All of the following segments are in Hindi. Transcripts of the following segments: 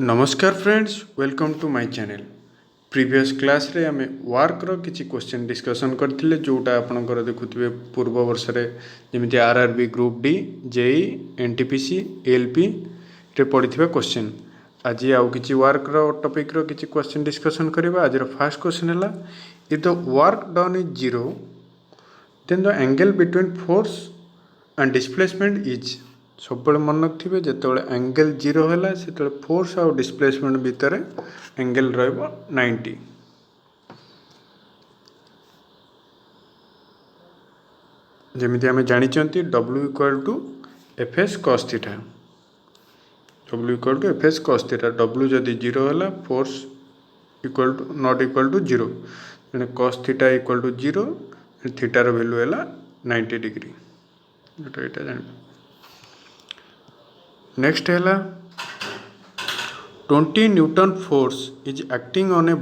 नमस्कार friends, welcome to my channel. Previous class रे आमे वर्क रो किछि क्वेश्चन डिस्कशन करथिले जोटा आपनकर देखुथिबे पूर्व वर्ष रे जेमिति RRB group D, JE, NTPC, LP रे पढिथिबे क्वेश्चन। आज आउ किछि वर्क रो टॉपिक रो किछि क्वेश्चन डिस्कशन करबा। आज रो फर्स्ट क्वेश्चन हला, if the work done is zero then the angle between force and displacement is. सब मन रखिए जिते एंगल जीरो है से फोर्स आउ डिस्प्लेसमेंट भितर एंगल रो 90। जमीती आम जानी W equal to F S cos theta. W equal to F S cos theta. W जदि जीरो है force equal to not equal to zero, cos theta equal to zero, थीटार वैल्यू है 90 डिग्री। जोटा यहाँ जान नेक्स्ट है 20 newton force is acting on a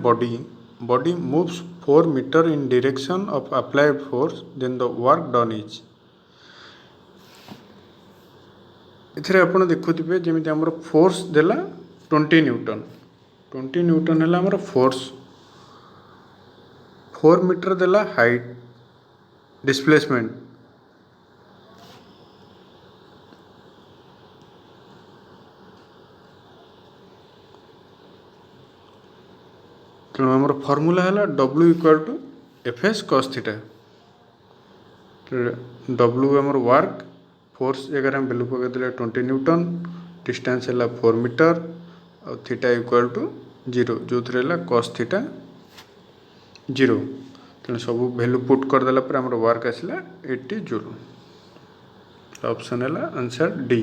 body moves 4 metre in direction of applied force then the work done is. इथे आप देखुए जमी आम फोर्स देला 20 न्यूटन। 20 न्यूटन है आमर फोर्स, 4 मीटर देला हाइट डिस्प्लेसमेंट। तेणु आमर फर्मूला है W equal to F S cos theta. W आमर वर्क, फोर्स जगह हम वैल्यू पकईदे 20 न्यूटन, डिस्टेंस है 4 मीटर, और थीटा इक्वाल टू जीरो जो थी कॉस थीटा जीरो। तेणु सब वैल्यू पुट करदेला आमर वर्क आसला 80 जूल। ऑप्शन है आंसर डी।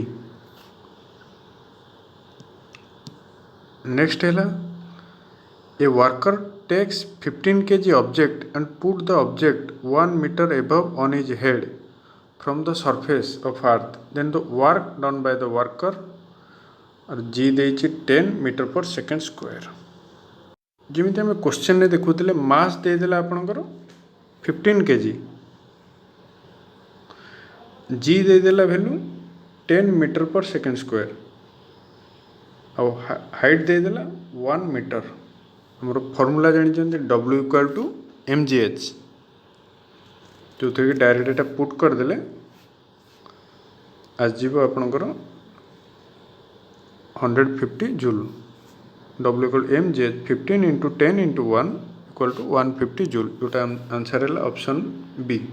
नेक्स्ट है a worker takes 15 kg object and put the object 1 meter above on his head from the surface of earth, then the work done by the worker और g देछि 10 मीटर पर सेकेंड स्क्वायर। जमीती आम क्वेश्चन रे देखुले मास देदेला आपणकर 15 kg, g देदेला value 10 metre per second square, और हाइट देदेला 1 मीटर। आमर फर्मूला जानी W equal to M G H, जो थी डायरेक्ट एटा पुट करदे आसव आपणकर 150 joule. W equal M G H 15 into 10 into 1 equal to 150 joule, जोटा आंसर है ऑप्शन बी।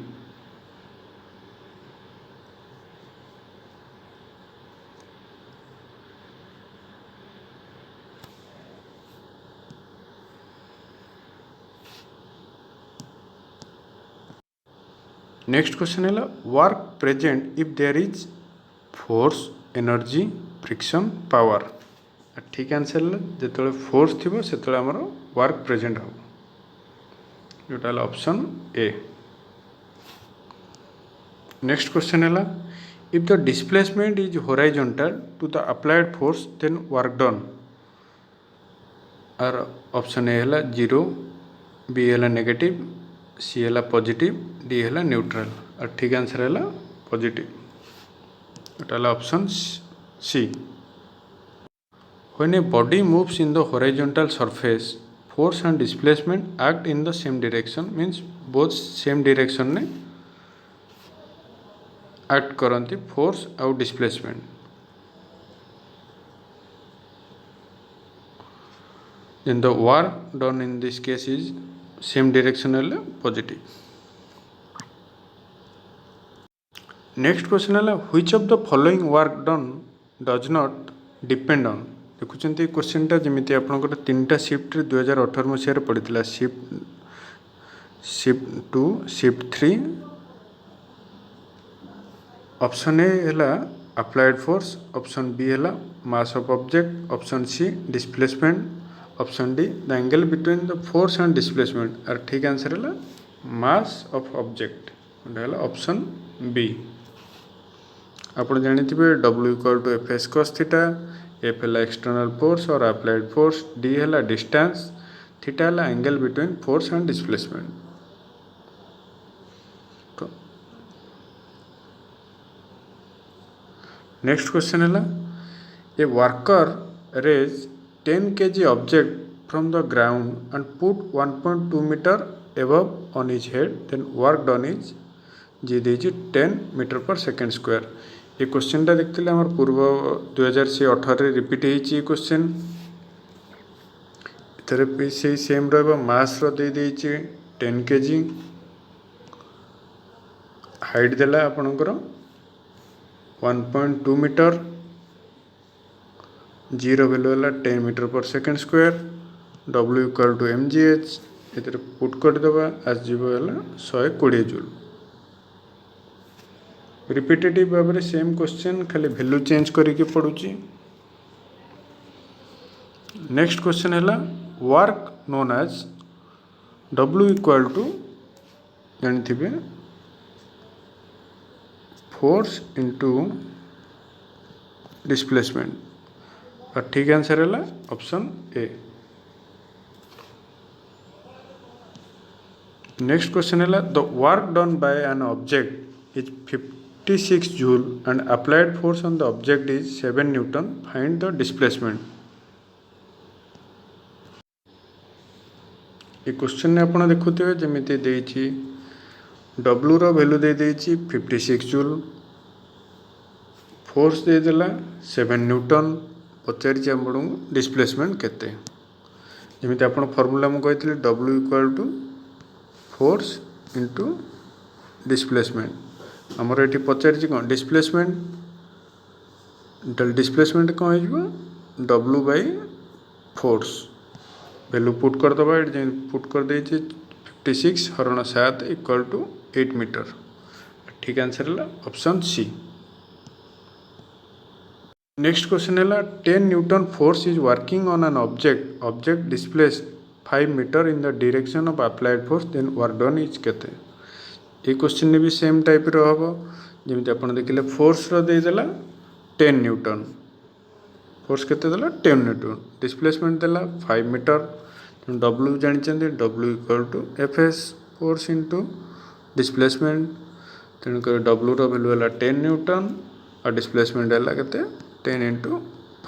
नेक्स्ट क्वेश्चन है work present if there is force, energy, friction, power. ठीक आंसर है जो फोर्स थी से आमर वर्क प्रेजेंट हो, जोटा ऑप्शन ए। नेक्स्ट क्वेश्चन है if the displacement is horizontal to the applied force then work done. और ऑप्शन ए है 0, बी है नेगेटिव, सी है पॉजिटिव, डी है न्यूट्रल। और ठीक आंसर है पॉजिटिव, जोटा option C. When a body moves in the horizontal surface, force and displacement act in the same direction, means both same direction ने act करती force और displacement। Then the work done in this case is same direction है positive। नेक्स्ट क्वेश्चन है which of the following work done does not depend on. देखुं क्वेश्चनटा जमी आपंकर 3टा शिफ्ट 2018 मसीह पड़ा, शिफ्ट 2, शिफ्ट 3। ऑप्शन ए है अप्लाइड फोर्स, ऑप्शन बी है mass of object, option C displacement, option D the angle between the force and displacement. और ठीक आंसर है mass of object, option B. आप जानिथिबे W equal to F S cos theta, F है एक्सटर्नल फोर्स और अप्लाइड फोर्स, डी है डिस्टेंस, थीटा है angle between force and displacement. Next question है a worker raise 10 kg object from the ground and put 1.2 meter above on his head, then work done is g देजी 10 मीटर पर सेकेंड स्क्वायर। ये क्वेश्चनटा देखते आम पूर्व 2018 रिपीट होती क्वेश्चन इधर भी से सेम रस दे 10 kg हाइट देला आपणकर 1.2 मीटर जी वैल्यू है 10 metre per second square W equal to mgh इधर पुट करदे आसजीव है 120 जूल। रिपीटेटिव भाव में सेम क्वेश्चन खाली वैल्यू चेंज करके पड़ुची। नेक्स्ट क्वेश्चन है work known as W equal to जानते फोर्स इंटू डिस्प्लेसमेंट और ठीक आंसर है ऑप्शन ए। नेक्स्ट क्वेश्चन है the work done by an object is 56 joule and applied force on the object is 7 newton find the displacement. ये क्वेश्चन ने आप देखुए जमीती देछि W रो वैल्यू दे देछि 56 जूल फोर्स दे देला 7 न्यूटन पचारि आपको डिस्प्लेसमेंट केते जमीती आप फॉर्मूला मुझे कही W equal to force into displacement आमर ये पचारि कौन डिस्प्लेसमेंट डिस्प्लेसमेंट कौन हो W by force value put करदे ये पुट कर दे 56 हरण 7 इक्वल टू 8 मीटर ठीक आंसर है ऑप्शन सी। नेक्स्ट क्वेश्चन है 10 newton force is working on an object object displace 5 metre in the direction of applied force then work done is केते। ये क्वेश्चन ने भी सेम टाइप रो हम जमी आप देखिले फोर्स रो देदेला 10 न्यूटन फोर्स केते देला 10 न्यूटन डिस्प्लेसमेंट देला 5 मीटर W जानते W equal to F S force into displacement तेणुक W रो वैल्यू है 10 न्यूटन और डिस्प्लेसमेंट है केते 10 इंटू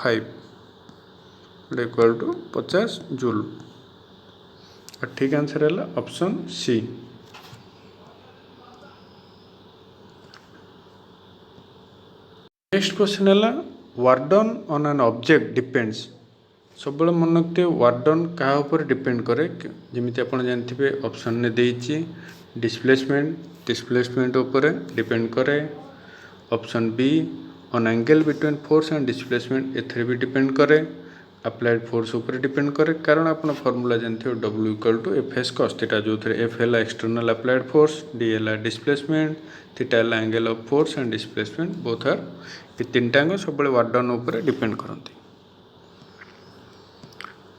5 इक्वल टू 50 जूल और ठीक आंसर है ऑप्शन सी। नेक्स्ट क्वेश्चन है work done on an object depends सब मन रखते वर्क डन क्या ऊपर डिपेंड करे जमीती आप जानते ऑप्शन ने देछि डिस्प्लेसमेंट डिस्प्लेसमेंट ऊपर डिपेंड करे option B on angle between force and displacement एथरे भी डिपेंड करे अप्लाइड फोर्स ऊपर डिपेंड करे कारण आप फॉर्मूला जानते हो W equal to FS cos theta जो थे एफ है एक्सटर्नल अप्लाइड फोर्स डी है डिस्प्लेसमेंट थीटा है angle of force and displacement both are ये तीन टांग सब वर्क डन ऊपर डिपेंड करती।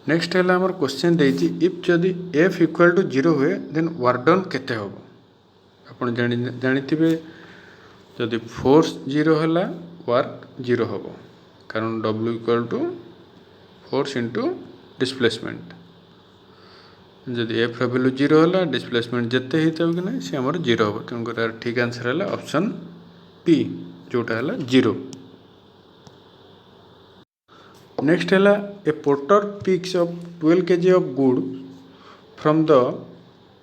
नेक्स्ट है आम क्वेश्चन देछि इफ जदि एफ इक्वल टू 0 हुए देन वर्क डन केते हम आप जानी जदि फोर्स 0 है वर्क 0 हम कारण W equal to force into displacement जदि एफ वैल्यू 0 है डिस्प्लेसमेंट जिते होता कि ना सी आम 0 हम तेणुक ठीक आंसर है ऑप्शन पी जोटा है 0। नेक्स्ट है a porter picks of 12 kg of good from the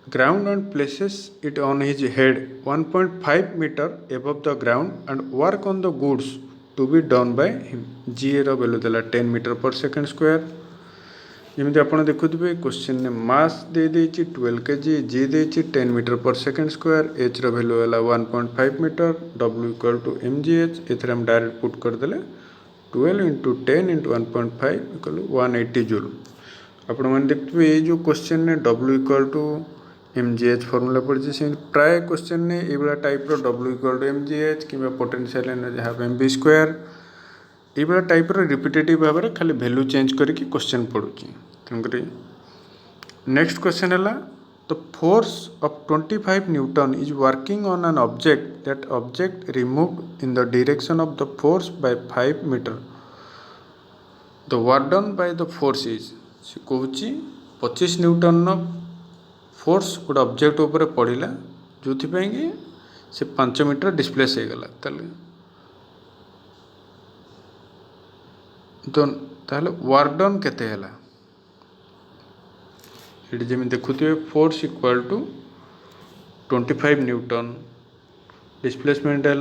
ground and places it on his head 1.5 metre above the ground and work on the goods to be done by him g रो वैल्यू देला 10 मीटर पर सेकेंड स्क्वायर जमी आप देखुए क्वेश्चन ने मास दे 12 kg जी दे 10 metre per second square H रो वैल्यू है 1.5 metre W equal to mgh एथरे हम डायरेक्ट पुट करदे 12 इंटू 10 इंटू 1.5 इक्वल 180 जूल आपण मैंने देखिए ये जो क्वेश्चन ने W equal to mgh formula पड़ी से प्राय क्वेश्चन ने ये टाइप रो W इक्वल टू mgh कि potential energy half mv square ये टाइप रो रिपीटेटिव भाव में खाली वैल्यू चेंज करके क्वेश्चन पड़ुची तेणुक नेक्स्ट क्वेश्चन है the force of 25 newton is working on an object that object removed in the direction of the force by 5 metre the work done by the force is से कहूँ 25 न्यूटन फोर्स गोटे ऑब्जेक्ट उपर पड़ा जो कि से 5 मीटर डिस्प्लेस हो गला तो ताहले वर्क डन केते हैला ये जमी देखुए force equal to 25 newton displacement है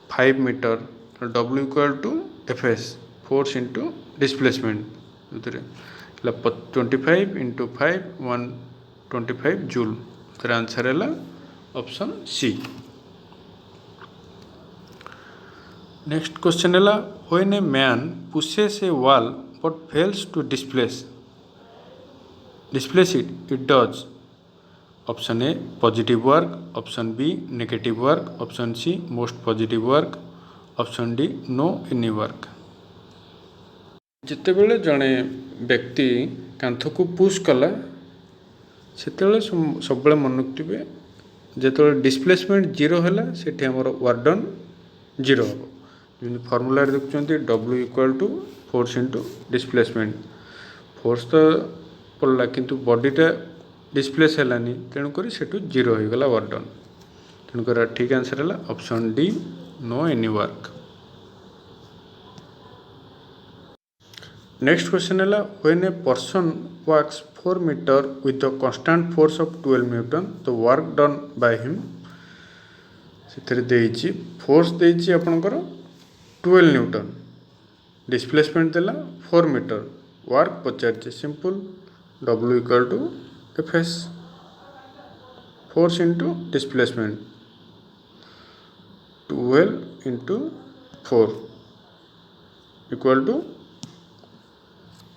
5 metre W equal to F S force into displacement 25 into 5 125 joule तर आंसर है ऑप्शन सी। नेक्स्ट क्वेश्चन है when a man pushes a wall but fails to displace it does option A positive work option B negative work option C most positive work option D no any work. जिते बेले जड़े व्यक्ति कांथ को पुश कला से सब मन रखिए जो डिस्प्लेसमेंट जीरो है से वर्क डन जीरो हम जमी फर्मूला देखुं W equal to force into displacement force तो पड़ला किंतु बॉडीटा डिस्प्लेस है तेणुक से जीरो हो गला वर्क डन तेणुक ठीक आंसर है option D no any work. Next question है when a person walks 4 metre with the constant force of 12 newton तो वर्क डन बाय हिम से फोर्स देछि आपनकर 12 न्यूटन डिस्प्लेसमेंट देला 4 मीटर वर्क पचार simple W equal to F S force into displacement 12 into 4 equal to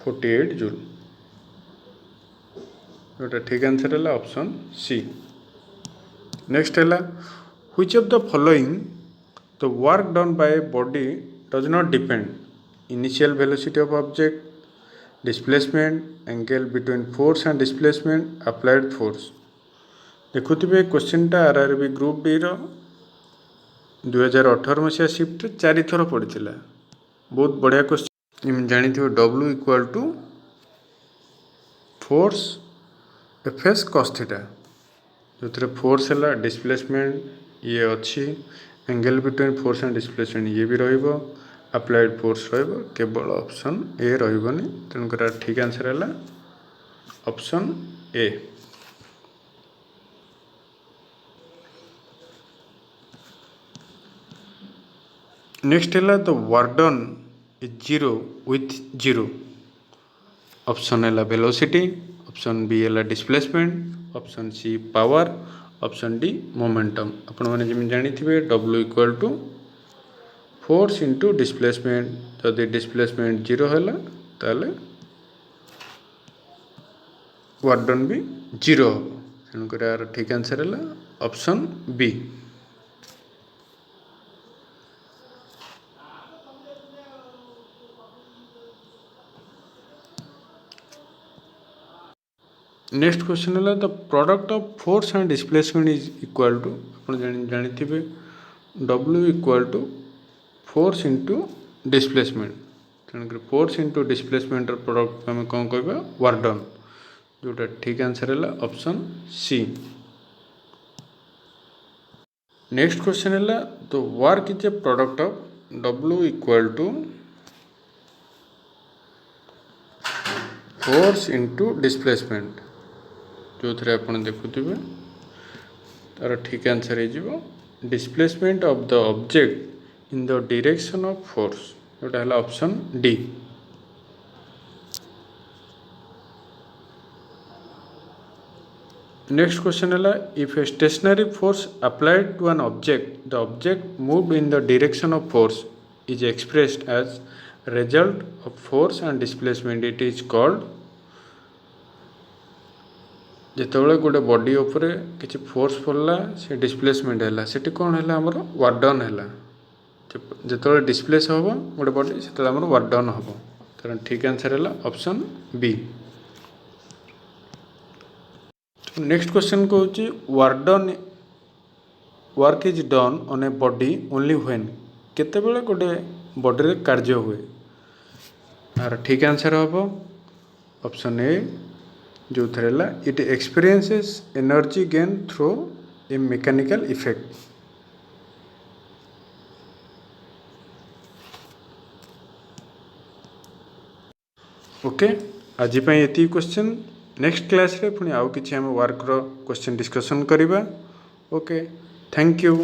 48 joule जोटा ठीक आंसर है ऑप्शन सी। नेक्स्ट है which of the following the work done by body does not depend initial velocity of object displacement angle between force and displacement applied force. देखुवे क्वेश्चनटा आरआरबी ग्रुप डी रो 2018 मसीहा शिफ्ट 4 थर पड़ी बहुत बढ़िया क्वेश्चन जानी W equal to force FS cos theta जो फोर्स है डिस्प्लेसमेंट ये अच्छी angle between force and displacement ये भी रहिबो अप्लाइड फोर्स रहिबो केवल ऑप्शन ए रहिबोनी तेणुक ठीक आंसर है ऑप्शन ए। नेक्स्ट है the work done is zero with zero option है वेलोसिटी ऑप्शन बी है displacement option C power option D momentum आपण मैंने जमी जानी W equal to force into displacement जदि डिस्प्लेसमेंट जीरो है ताले वर्क डन भी जीरो हम तेणुक यार ठीक आंसर है ऑप्शन बी। नेक्स्ट क्वेश्चन है the product of force and displacement is equal to आप जानी W equal to force into displacement तेणुक फोर्स इंटू डिस्प्लेसमेंट प्रोडक्ट आम कौन कह वर्क डन जोटा ठीक आंसर है ऑप्शन सी। नेक्स्ट क्वेश्चन है the work is a product of W equal to force into displacement जो थे आप देखुवे तार ठीक आंसर हो displacement of the object in the direction of force जोटा है ऑप्शन डी। नेक्स्ट क्वेश्चन है if a stationary force applied to an object the object moved in the direction of force is expressed as result of force and displacement it is called जितेबाला गोटे बॉडी उपरे किसी फोर्स पड़ला से डिस्प्लेसमेंट है से कौन है आमर वर्क डन है जिते डिस्प्लेस हम गोटे बॉडी से वर्क डन हम कारण ठीक आंसर है ऑप्शन बी। नेक्स्ट क्वेश्चन कहूँ work is done on a body only when केतेबेले गोटे बॉडी रे कार्य हुए तार ठीक आंसर हम ऑप्शन ए जो थे it experiences energy gain through a mechanical effect. Okay आज ये क्वेश्चन नेक्स्ट क्लास रे पुणी आउ किछि हम वर्क रो क्वेश्चन डिस्कशन करिबा ओके थैंक यू।